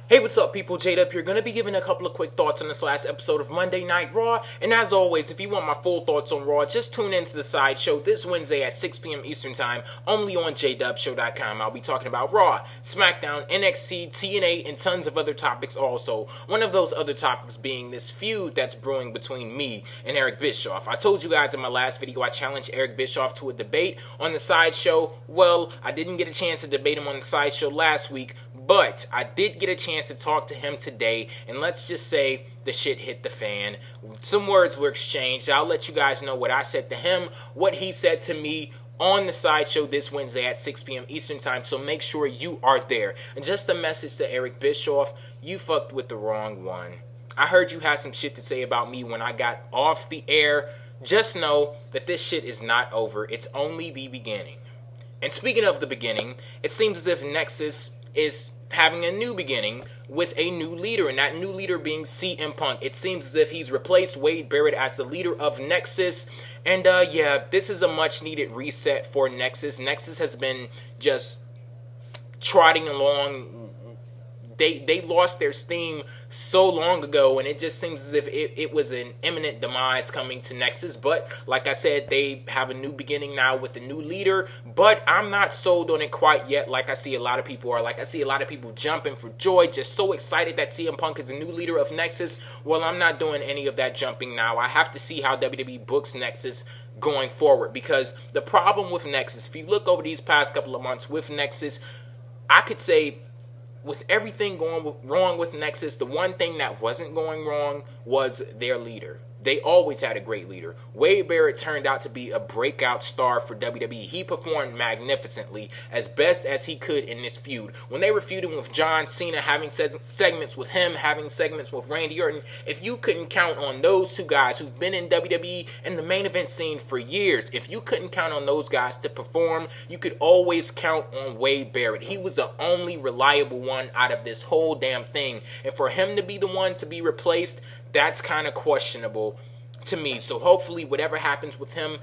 Hey, what's up, people? JayDub here. Gonna be giving a couple of quick thoughts on this last episode of Monday Night Raw. And as always, if you want my full thoughts on Raw, just tune into the SideShow this Wednesday at 6 p.m. Eastern Time, only on JayDubShow.com. I'll be talking about Raw, SmackDown, NXT, TNA, and tons of other topics also. One of those other topics being this feud that's brewing between me and Eric Bischoff. I told you guys in my last video I challenged Eric Bischoff to a debate on the SideShow. Well, I didn't get a chance to debate him on the SideShow last week, but I did get a chance to talk to him today, and let's just say the shit hit the fan. Some words were exchanged. I'll let you guys know what I said to him, what he said to me on the SideShow this Wednesday at 6 p.m. Eastern Time, so make sure you are there. And just a message to Eric Bischoff, you fucked with the wrong one. I heard you had some shit to say about me when I got off the air. Just know that this shit is not over. It's only the beginning. And speaking of the beginning, it seems as if Nexus is having a new beginning with a new leader, and that new leader being CM Punk. It seems as if he's replaced Wade Barrett as the leader of Nexus, and yeah, this is a much needed reset for Nexus. Nexus has been just trotting along. They lost their steam so long ago, and it just seems as if it was an imminent demise coming to Nexus. But like I said, they have a new beginning now with the new leader, but I'm not sold on it quite yet like I see a lot of people are. Like I see a lot of people jumping for joy, just so excited that CM Punk is the new leader of Nexus. Well, I'm not doing any of that jumping now. I have to see how WWE books Nexus going forward, because the problem with Nexus, if you look over these past couple of months with Nexus, I could say with everything going wrong with Nexus, the one thing that wasn't going wrong was their leader. They always had a great leader. Wade Barrett turned out to be a breakout star for WWE. He performed magnificently, as best as he could in this feud. When they were feuding with John Cena, having segments with him, having segments with Randy Orton, if you couldn't count on those two guys who've been in WWE and the main event scene for years, if you couldn't count on those guys to perform, you could always count on Wade Barrett. He was the only reliable one out of this whole damn thing. And for him to be the one to be replaced, that's kind of questionable to me. So hopefully whatever happens with him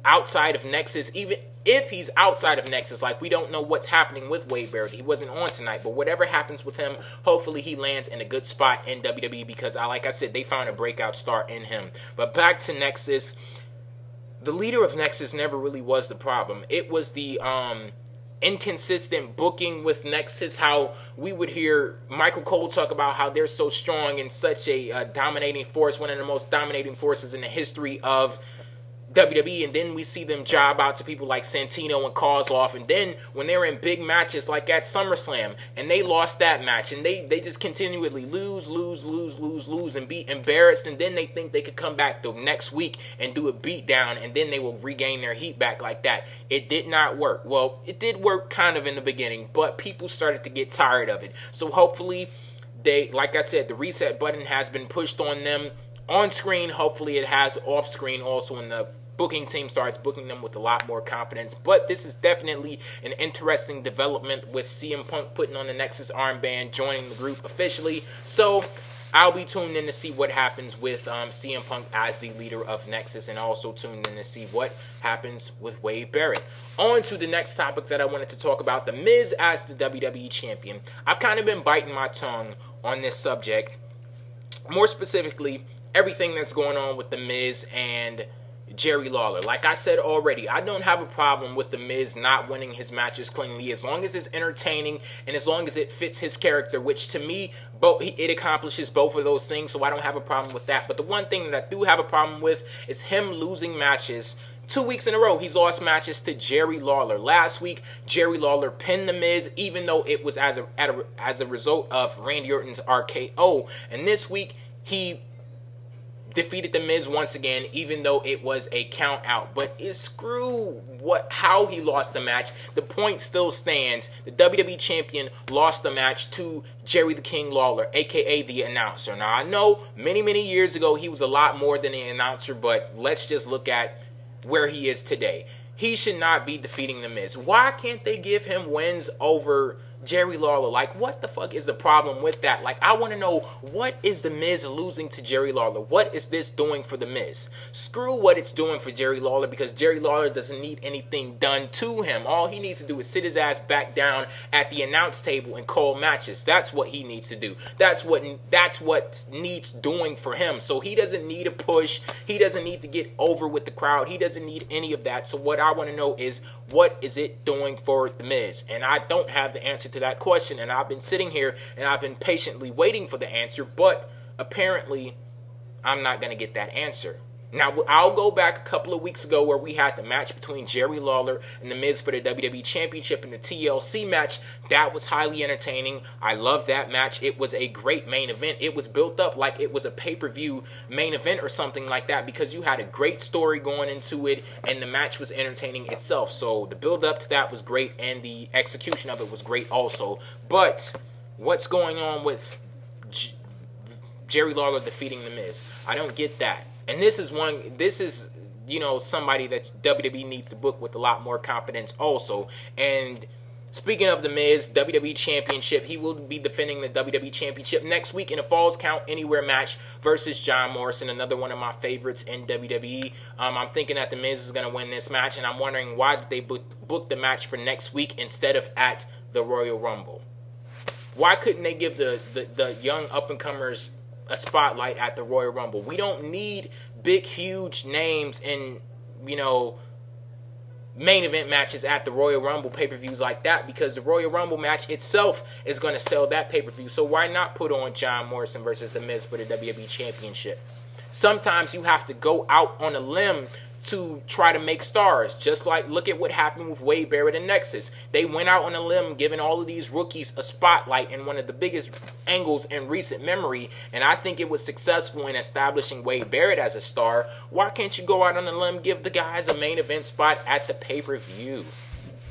outside of Nexus, even if he's outside of Nexus, like we don't know what's happening with Wade Barrett. He wasn't on tonight, but whatever happens with him, hopefully he lands in a good spot in WWE, because like I said, they found a breakout star in him. But back to Nexus, the leader of Nexus never really was the problem. It was the inconsistent booking with Nexus, how we would hear Michael Cole talk about how they're so strong and such a dominating force, one of the most dominating forces in the history of WWE, and then we see them job out to people like Santino and Kozlov, and then when they're in big matches like at SummerSlam, and they lost that match, and they just continually lose, and be embarrassed, and then they think they could come back the next week and do a beatdown, and then they will regain their heat back like that. It did not work. Well, it did work kind of in the beginning, but people started to get tired of it. So hopefully they, like I said, the reset button has been pushed on them on screen. Hopefully it has off screen also, in the booking team starts booking them with a lot more confidence. But this is definitely an interesting development with CM Punk putting on the Nexus armband, joining the group officially. So I'll be tuned in to see what happens with CM Punk as the leader of Nexus, and also tuned in to see what happens with Wade Barrett. On to the next topic that I wanted to talk about, The Miz as the WWE Champion. I've kind of been biting my tongue on this subject. More specifically, everything that's going on with The Miz and Jerry Lawler. Like I said already, I don't have a problem with The Miz not winning his matches cleanly, as long as it's entertaining and as long as it fits his character, which to me, it accomplishes both of those things, so I don't have a problem with that. But the one thing that I do have a problem with is him losing matches 2 weeks in a row. He's lost matches to Jerry Lawler. Last week, Jerry Lawler pinned The Miz, even though it was as a result of Randy Orton's RKO. And this week, he defeated The Miz once again, even though it was a count out. But screw how he lost the match. The point still stands. The WWE Champion lost the match to Jerry the King Lawler, aka the announcer. Now, I know many years ago he was a lot more than an announcer, but let's just look at where he is today. He should not be defeating The Miz. Why can't they give him wins over Jerry Lawler. Like, what the fuck is the problem with that? Like, I want to know, what is The Miz losing to Jerry Lawler? What is this doing for The Miz? Screw what it's doing for Jerry Lawler, because Jerry Lawler doesn't need anything done to him. All he needs to do is sit his ass back down at the announce table and call matches. That's what he needs to do. That's what needs doing for him. So he doesn't need a push. He doesn't need to get over with the crowd. He doesn't need any of that. So what I want to know is, what is it doing for The Miz? And I don't have the answer to that question, and I've been sitting here and I've been patiently waiting for the answer, but apparently I'm not going to get that answer. Now, I'll go back a couple of weeks ago where we had the match between Jerry Lawler and The Miz for the WWE Championship in the TLC match. That was highly entertaining. I loved that match. It was a great main event. It was built up like it was a pay-per-view main event or something like that, because you had a great story going into it, and the match was entertaining itself. So the build-up to that was great, and the execution of it was great also. But what's going on with Jerry Lawler defeating The Miz? I don't get that. And this is, you know, somebody that WWE needs to book with a lot more confidence also. And speaking of The Miz, WWE Championship, he will be defending the WWE Championship next week in a Falls Count Anywhere match versus John Morrison, another one of my favorites in WWE. I'm thinking that The Miz is going to win this match, and I'm wondering, why did they book the match for next week instead of at the Royal Rumble? Why couldn't they give the young up-and-comers a spotlight at the Royal Rumble? We don't need big, huge names in, you know, main event matches at the Royal Rumble pay-per-views like that, because the Royal Rumble match itself is going to sell that pay-per-view. So why not put on John Morrison versus The Miz for the WWE Championship? Sometimes you have to go out on a limb to try to make stars. Just like, look at what happened with Wade Barrett and Nexus. They went out on a limb, giving all of these rookies a spotlight in one of the biggest angles in recent memory, and I think it was successful in establishing Wade Barrett as a star. Why can't you go out on a limb, give the guys a main event spot at the pay-per-view?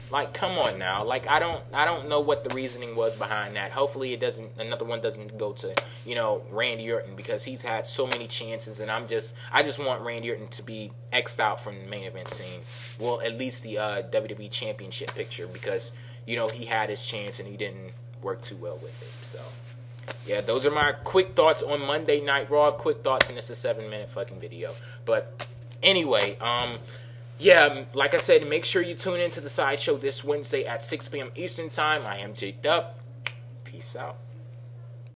Like, come on now. Like, I don't know what the reasoning was behind that. Hopefully another one doesn't go to, you know, Randy Orton, because he's had so many chances, and I just want Randy Orton to be X'd out from the main event scene. Well, at least the WWE Championship picture, because, you know, he had his chance and he didn't work too well with it. So, yeah, those are my quick thoughts on Monday Night Raw. Quick thoughts, and it's a 7-minute fucking video. But anyway, yeah, like I said, make sure you tune into the SideShow this Wednesday at 6 p.m. Eastern Time. I am JayDub. Peace out.